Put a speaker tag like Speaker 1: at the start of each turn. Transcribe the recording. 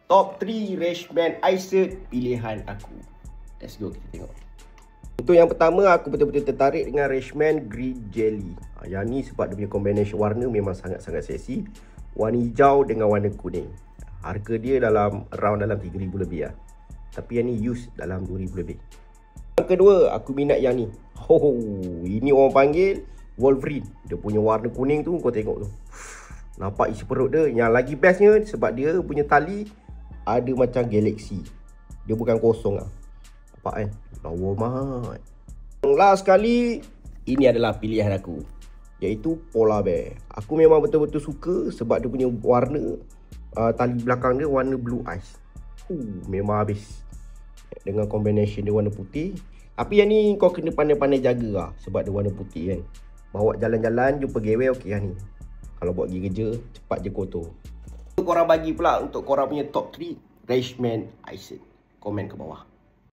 Speaker 1: Top 3 Rashman Isaac pilihan aku. Let's go, kita tengok. Untuk yang pertama, aku betul-betul tertarik dengan Rashman Green Jelly. Yang ni sebab dia punya combination warna memang sangat-sangat seksi. Warna hijau dengan warna kuning. Harga dia dalam 3,000 lebih lah. Tapi yang ni use dalam 2,000 lebih. Yang kedua, aku minat yang ni. Ini orang panggil Wolverine. Dia punya warna kuning tu, kau tengok tu. Nampak isi perut dia. Yang lagi bestnya sebab dia punya tali ada macam galaksi. Dia bukan kosong lah. Nampak kan? Lawa mat. Yang last sekali, ini adalah pilihan aku, iaitu Polar Bear. Aku memang betul-betul suka sebab dia punya warna tali belakang dia warna blue ice. Memang habis. Dengan combination dia warna putih. Tapi yang ni kau kena pandai-pandai jaga lah, sebab dia warna putih kan. Bawa jalan-jalan, jumpa gawe, okey yang ni. Kalau buat pergi kerja, cepat je kotor. Korang bagi pula untuk korang punya top 3 Rashman Isaac. Komen ke bawah.